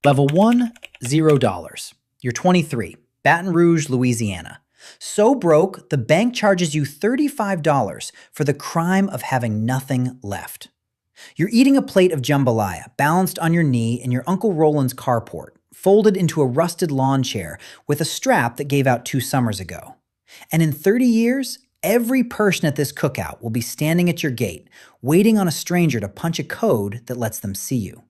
Level 1, $0. You're 23, Baton Rouge, Louisiana. So broke, the bank charges you $35 for the crime of having nothing left. You're eating a plate of jambalaya balanced on your knee in your Uncle Roland's carport, folded into a rusted lawn chair with a strap that gave out 2 summers ago. And in 30 years, every person at this cookout will be standing at your gate, waiting on a stranger to punch a code that lets them see you.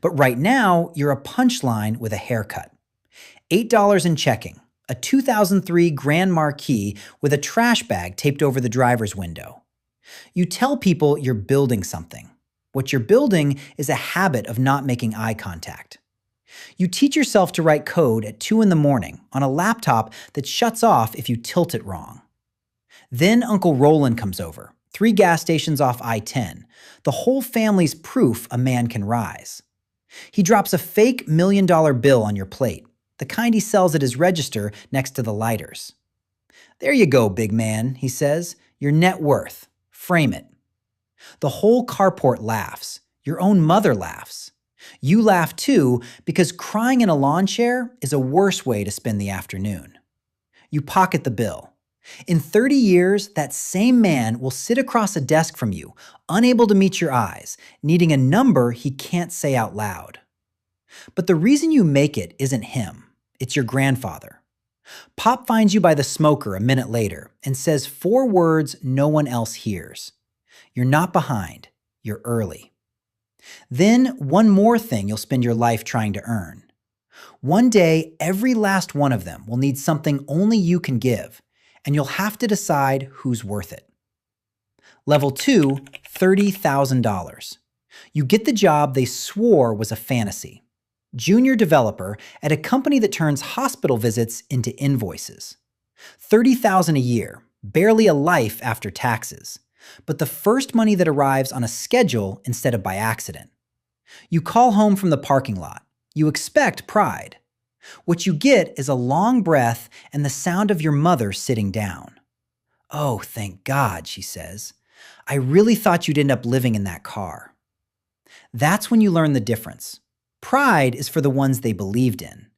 But right now, you're a punchline with a haircut. $8 in checking, a 2003 Grand Marquis with a trash bag taped over the driver's window. You tell people you're building something. What you're building is a habit of not making eye contact. You teach yourself to write code at 2 in the morning on a laptop that shuts off if you tilt it wrong. Then Uncle Roland comes over, 3 gas stations off I-10, the whole family's proof a man can rise. He drops a fake $1 million bill on your plate, the kind he sells at his register next to the lighters. "There you go, big man," he says, "your net worth. Frame it." The whole carport laughs. Your own mother laughs. You laugh too, because crying in a lawn chair is a worse way to spend the afternoon. You pocket the bill. In 30 years, that same man will sit across a desk from you, unable to meet your eyes, needing a number he can't say out loud. But the reason you make it isn't him. It's your grandfather. Pop finds you by the smoker a minute later and says 4 words no one else hears. You're not behind. You're early. Then one more thing you'll spend your life trying to earn. One day, every last one of them will need something only you can give, and you'll have to decide who's worth it. Level 2, $30,000. You get the job they swore was a fantasy. Junior developer at a company that turns hospital visits into invoices. $30,000 a year, barely a life after taxes, but the first money that arrives on a schedule instead of by accident. You call home from the parking lot. You expect pride. What you get is a long breath and the sound of your mother sitting down. "Oh, thank God," she says. "I really thought you'd end up living in that car." That's when you learn the difference. Pride is for the ones they believed in.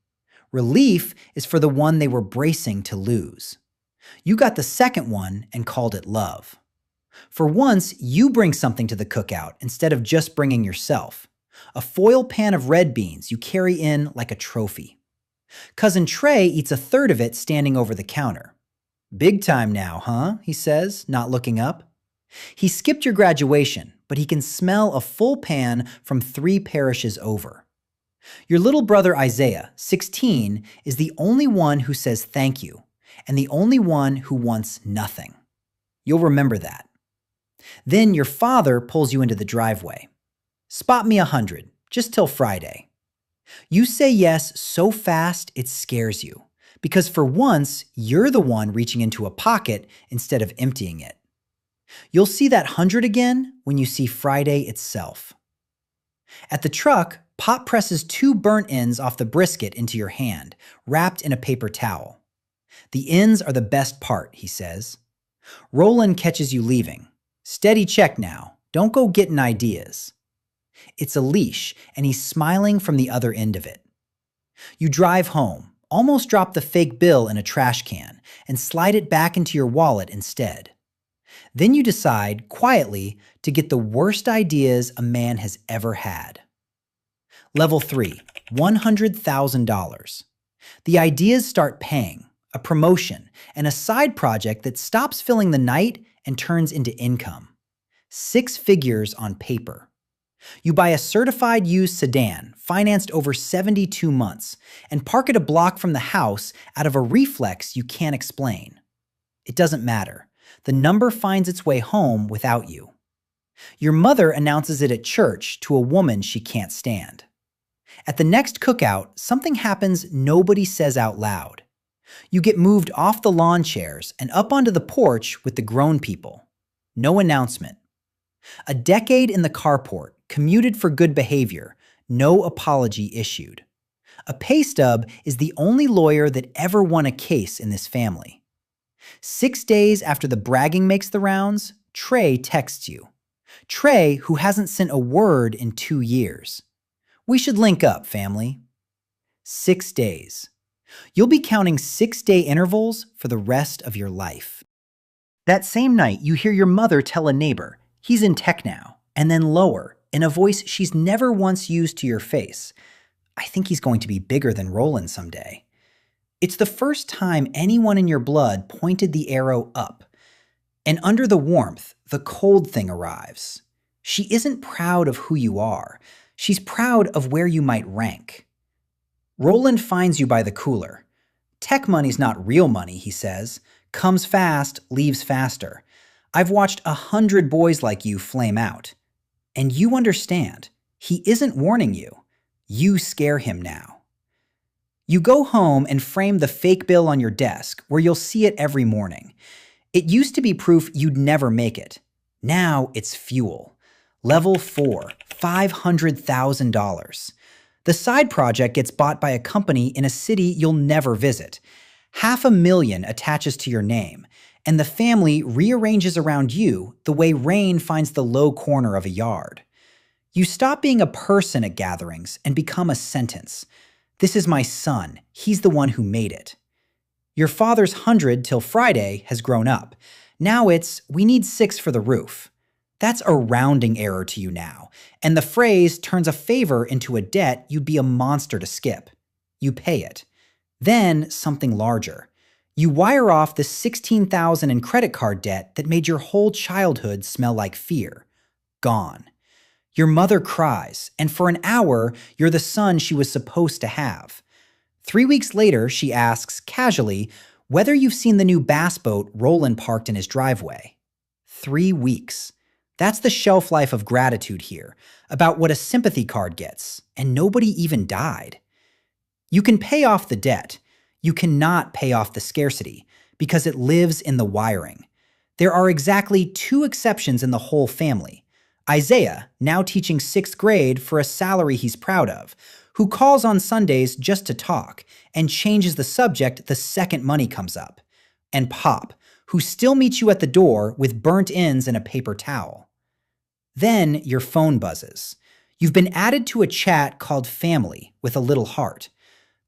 Relief is for the one they were bracing to lose. You got the second one and called it love. For once, you bring something to the cookout instead of just bringing yourself. A foil pan of red beans you carry in like a trophy. Cousin Trey eats a third of it standing over the counter. "Big time now, huh?" he says, not looking up. He skipped your graduation, but he can smell a full pan from 3 parishes over. Your little brother Isaiah, 16, is the only one who says thank you, and the only one who wants nothing. You'll remember that. Then your father pulls you into the driveway. "Spot me 100, just till Friday." You say yes so fast it scares you, because for once, you're the one reaching into a pocket instead of emptying it. You'll see that 100 again when you see Friday itself. At the truck, Pop presses 2 burnt ends off the brisket into your hand, wrapped in a paper towel. "The ends are the best part," he says. Roland catches you leaving. "Steady check now. Don't go getting ideas." It's a leash, and he's smiling from the other end of it. You drive home, almost drop the fake bill in a trash can, and slide it back into your wallet instead. Then you decide, quietly, to get the worst ideas a man has ever had. Level 3, $100,000. The ideas start paying, a promotion, and a side project that stops filling the night and turns into income. 6 figures on paper. You buy a certified used sedan, financed over 72 months, and park it a block from the house out of a reflex you can't explain. It doesn't matter. The number finds its way home without you. Your mother announces it at church to a woman she can't stand. At the next cookout, something happens nobody says out loud. You get moved off the lawn chairs and up onto the porch with the grown people. No announcement. A decade in the carport, commuted for good behavior, no apology issued. A pay stub is the only lawyer that ever won a case in this family. 6 days after the bragging makes the rounds, Trey texts you. Trey, who hasn't sent a word in 2 years. "We should link up, family. 6 days. You'll be counting 6-day intervals for the rest of your life. That same night, you hear your mother tell a neighbor, "He's in tech now," and then lower, in a voice she's never once used to your face, "I think he's going to be bigger than Roland someday." It's the first time anyone in your blood pointed the arrow up. And under the warmth, the cold thing arrives. She isn't proud of who you are. She's proud of where you might rank. Roland finds you by the cooler. "Tech money's not real money," he says. "Comes fast, leaves faster. I've watched 100 boys like you flame out." And you understand. He isn't warning you. You scare him now. You go home and frame the fake bill on your desk, where you'll see it every morning. It used to be proof you'd never make it. Now it's fuel. Level 4, $500,000. The side project gets bought by a company in a city you'll never visit. $500,000 attaches to your name, and the family rearranges around you the way rain finds the low corner of a yard. You stop being a person at gatherings and become a sentence. "This is my son. He's the one who made it." Your father's 100 till Friday has grown up. Now it's, "We need 6 for the roof." That's a rounding error to you now, and the phrase turns a favor into a debt you'd be a monster to skip. You pay it. Then something larger. You wire off the $16,000 in credit card debt that made your whole childhood smell like fear. Gone. Your mother cries, and for an hour, you're the son she was supposed to have. 3 weeks later, she asks, casually, whether you've seen the new bass boat Roland parked in his driveway. 3 weeks. That's the shelf life of gratitude here, about what a sympathy card gets, and nobody even died. You can pay off the debt. You cannot pay off the scarcity, because it lives in the wiring. There are exactly 2 exceptions in the whole family. Isaiah, now teaching 6th grade for a salary he's proud of, who calls on Sundays just to talk and changes the subject the second money comes up. And Pop, who still meets you at the door with burnt ends and a paper towel. Then your phone buzzes. You've been added to a chat called Family with a little heart.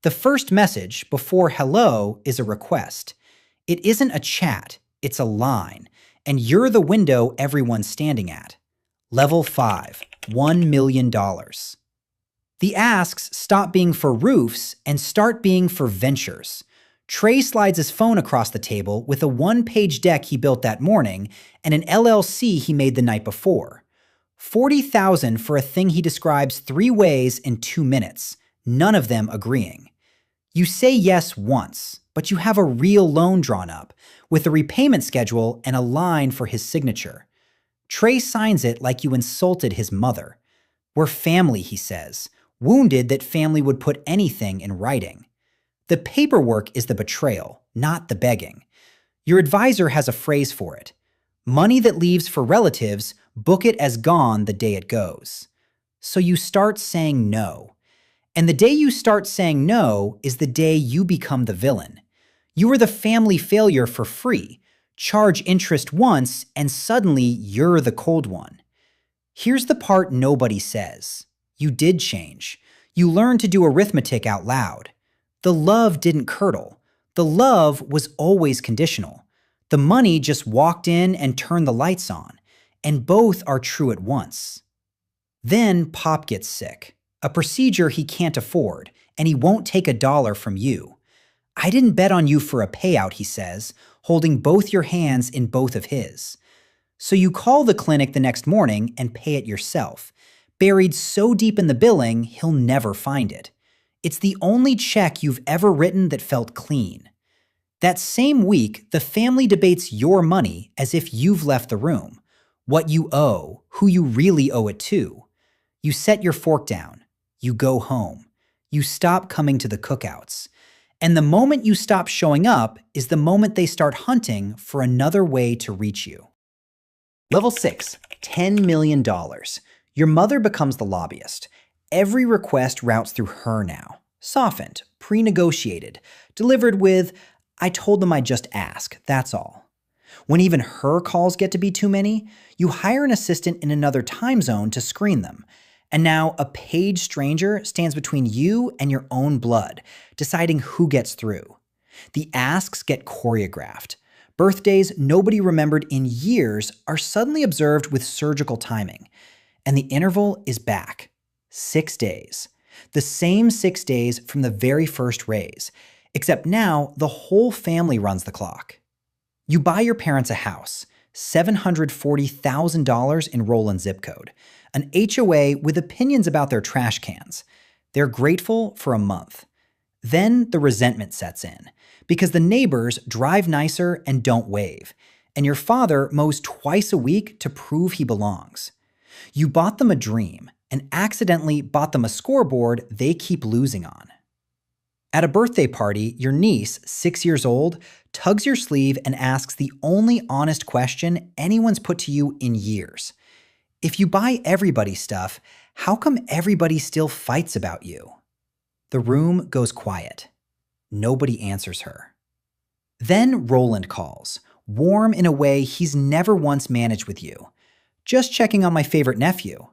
The first message, before hello, is a request. It isn't a chat, it's a line, and you're the window everyone's standing at. Level 5, $1 million. The asks stop being for roofs and start being for ventures. Trey slides his phone across the table with a 1-page deck he built that morning and an LLC he made the night before. $40,000 for a thing he describes 3 ways in 2 minutes, none of them agreeing. You say yes once, but you have a real loan drawn up, with a repayment schedule and a line for his signature. Trey signs it like you insulted his mother. "We're family," he says, wounded that family would put anything in writing. The paperwork is the betrayal, not the begging. Your advisor has a phrase for it. Money that leaves for relatives, book it as gone the day it goes. So you start saying no. And the day you start saying no is the day you become the villain. You are the family failure for free. Charge interest once, and suddenly you're the cold one. Here's the part nobody says. You did change. You learned to do arithmetic out loud. The love didn't curdle. The love was always conditional. The money just walked in and turned the lights on, and both are true at once. Then Pop gets sick, a procedure he can't afford, and he won't take $1 from you. "I didn't bet on you for a payout," he says, holding both your hands in both of his. So you call the clinic the next morning and pay it yourself, buried so deep in the billing he'll never find it. It's the only check you've ever written that felt clean. That same week, the family debates your money as if you've left the room, what you owe, who you really owe it to. You set your fork down. You go home. You stop coming to the cookouts. And the moment you stop showing up is the moment they start hunting for another way to reach you. Level 6, $10 million. Your mother becomes the lobbyist. Every request routes through her now. Softened, pre-negotiated, delivered with, "I told them I'd just ask, that's all." When even her calls get to be too many, you hire an assistant in another time zone to screen them. And now a paid stranger stands between you and your own blood, deciding who gets through. The asks get choreographed. Birthdays nobody remembered in years are suddenly observed with surgical timing. And the interval is back. 6 days. The same 6 days from the very first raise, except now the whole family runs the clock. You buy your parents a house, $740,000 in Roland zip code, an HOA with opinions about their trash cans. They're grateful for a month. Then the resentment sets in, because the neighbors drive nicer and don't wave, and your father mows twice a week to prove he belongs. You bought them a dream and accidentally bought them a scoreboard they keep losing on. At a birthday party, your niece, 6 years old, tugs your sleeve and asks the only honest question anyone's put to you in years. If you buy everybody stuff, how come everybody still fights about you? The room goes quiet. Nobody answers her. Then Roland calls, warm in a way he's never once managed with you. Just checking on my favorite nephew.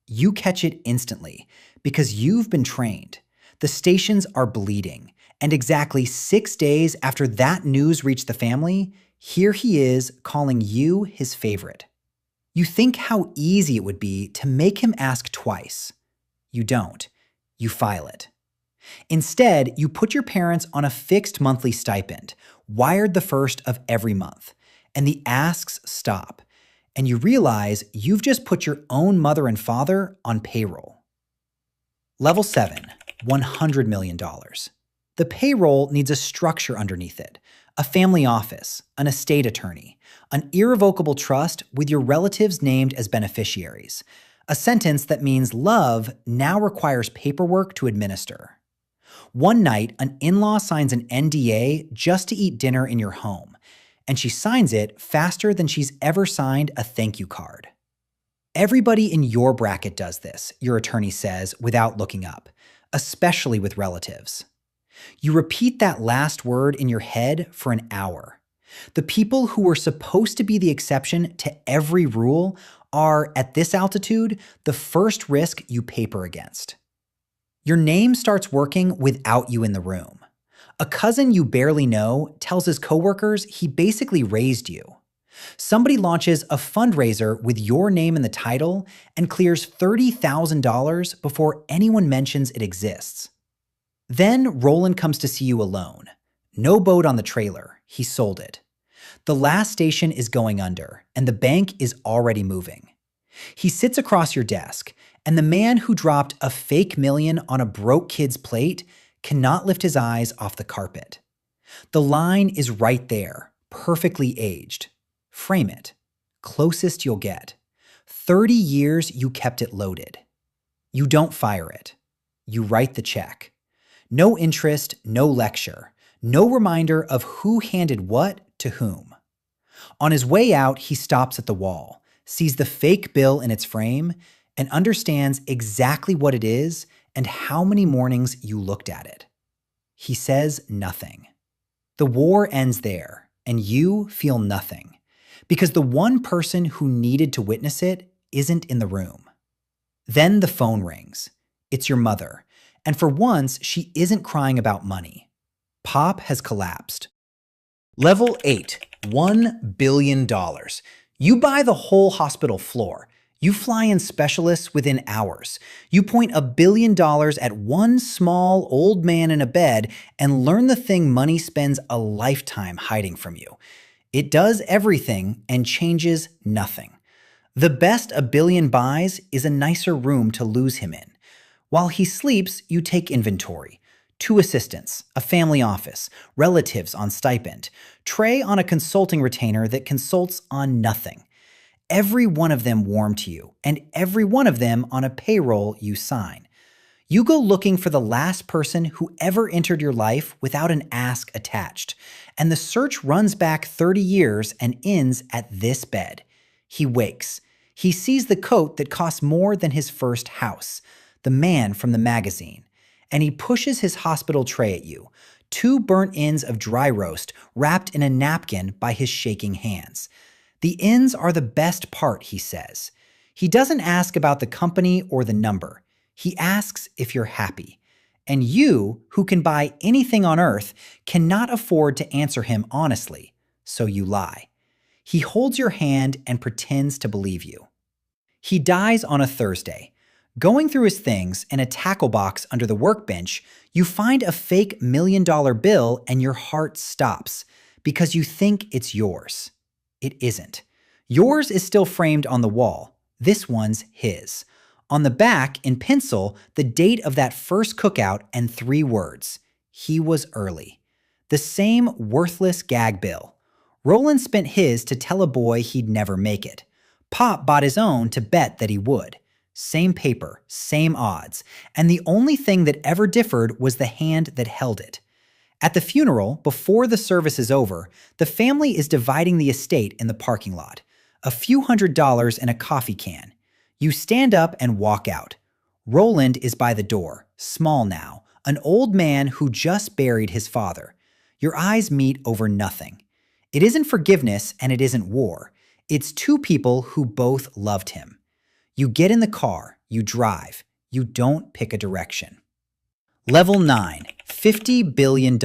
You catch it instantly, because you've been trained. The stations are bleeding, and exactly 6 days after that news reached the family, here he is calling you his favorite. You think how easy it would be to make him ask twice. You don't. You file it. Instead, you put your parents on a fixed monthly stipend, wired the first of every month, and the asks stop, and you realize you've just put your own mother and father on payroll. Level 7, $100 million. The payroll needs a structure underneath it, a family office, an estate attorney, an irrevocable trust with your relatives named as beneficiaries, a sentence that means love now requires paperwork to administer. One night, an in-law signs an NDA just to eat dinner in your home, and she signs it faster than she's ever signed a thank you card. Everybody in your bracket does this, your attorney says without looking up, especially with relatives. You repeat that last word in your head for an hour. The people who were supposed to be the exception to every rule are, at this altitude, the first risk you paper against. Your name starts working without you in the room. A cousin you barely know tells his coworkers he basically raised you. Somebody launches a fundraiser with your name in the title and clears $30,000 before anyone mentions it exists. Then Roland comes to see you alone. No boat on the trailer. He sold it. The last station is going under, and the bank is already moving. He sits across your desk, and the man who dropped a fake million on a broke kid's plate cannot lift his eyes off the carpet. The line is right there, perfectly aged. Frame it. Closest you'll get. 30 years you kept it loaded. You don't fire it. You write the check. No interest, no lecture, no reminder of who handed what to whom. On his way out, he stops at the wall, sees the fake bill in its frame, and understands exactly what it is and how many mornings you looked at it. He says nothing. The war ends there, and you feel nothing, because the one person who needed to witness it isn't in the room. Then the phone rings. It's your mother, and for once, she isn't crying about money. Pop has collapsed. Level 8, $1 billion. You buy the whole hospital floor. You fly in specialists within hours. You point $1 billion at one small old man in a bed and learn the thing money spends a lifetime hiding from you. It does everything and changes nothing. The best $1 billion buys is a nicer room to lose him in. While he sleeps, you take inventory. 2 assistants, a family office, relatives on stipend, Trey on a consulting retainer that consults on nothing. Every one of them warm to you, and every one of them on a payroll you sign. You go looking for the last person who ever entered your life without an ask attached, and the search runs back 30 years and ends at this bed. He wakes. He sees the coat that costs more than his first house, the man from the magazine, and he pushes his hospital tray at you, 2 burnt ends of dry roast wrapped in a napkin by his shaking hands. The ends are the best part, he says. He doesn't ask about the company or the number. He asks if you're happy. And you, who can buy anything on earth, cannot afford to answer him honestly, so you lie. He holds your hand and pretends to believe you. He dies on a Thursday. Going through his things in a tackle box under the workbench, you find a fake $1 million bill and your heart stops because you think it's yours. It isn't. Yours is still framed on the wall. This one's his. On the back, in pencil, the date of that first cookout and 3 words. He was early. The same worthless gag bill. Roland spent his to tell a boy he'd never make it. Pop bought his own to bet that he would. Same paper, same odds, and the only thing that ever differed was the hand that held it. At the funeral, before the service is over, the family is dividing the estate in the parking lot. A few $100s and a coffee can. You stand up and walk out. Roland is by the door, small now, an old man who just buried his father. Your eyes meet over nothing. It isn't forgiveness and it isn't war. It's 2 people who both loved him. You get in the car, you drive, you don't pick a direction. Level 9, $50 billion.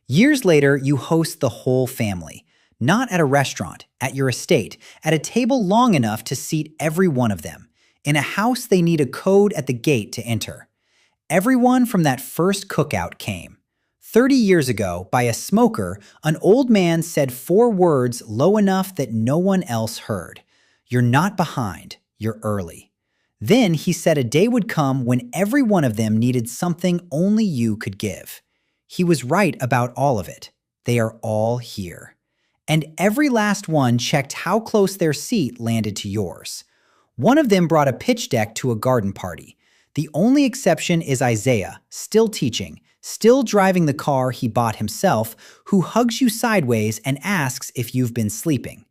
Years later, you host the whole family. Not at a restaurant, at your estate, at a table long enough to seat every one of them. In a house they need a code at the gate to enter. Everyone from that first cookout came. 30 years ago, by a smoker, an old man said 4 words low enough that no one else heard. You're not behind, you're early. Then he said a day would come when every one of them needed something only you could give. He was right about all of it. They are all here. And every last one checked how close their seat landed to yours. One of them brought a pitch deck to a garden party. The only exception is Isaiah, still teaching, still driving the car he bought himself, who hugs you sideways and asks if you've been sleeping.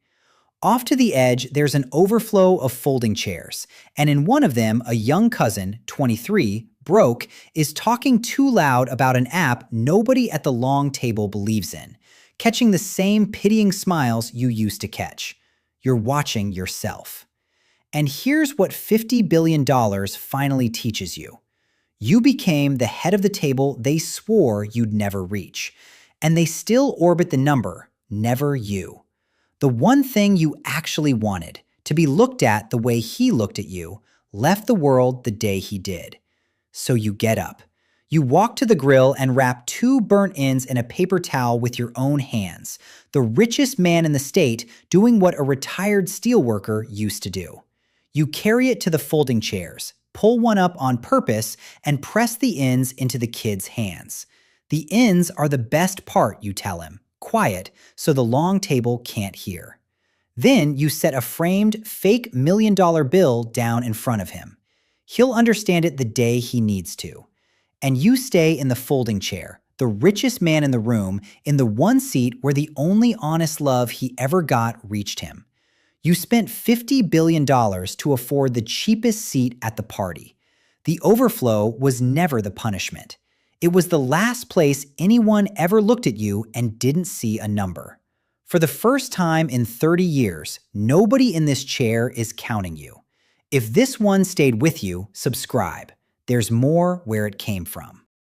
Off to the edge, there's an overflow of folding chairs, and in one of them, a young cousin, 23, broke, is talking too loud about an app nobody at the long table believes in, catching the same pitying smiles you used to catch. You're watching yourself. And here's what $50 billion finally teaches you. You became the head of the table they swore you'd never reach, and they still orbit the number, never you. The one thing you actually wanted, to be looked at the way he looked at you, left the world the day he did. So you get up. You walk to the grill and wrap 2 burnt ends in a paper towel with your own hands, the richest man in the state doing what a retired steelworker used to do. You carry it to the folding chairs, pull one up on purpose, and press the ends into the kid's hands. The ends are the best part, you tell him, quiet, so the long table can't hear. Then you set a framed, fake $1 million bill down in front of him. He'll understand it the day he needs to. And you stay in the folding chair, the richest man in the room, in the one seat where the only honest love he ever got reached him. You spent $50 billion to afford the cheapest seat at the party. The overflow was never the punishment. It was the last place anyone ever looked at you and didn't see a number. For the first time in 30 years, nobody in this chair is counting you. If this one stayed with you, subscribe. There's more where it came from.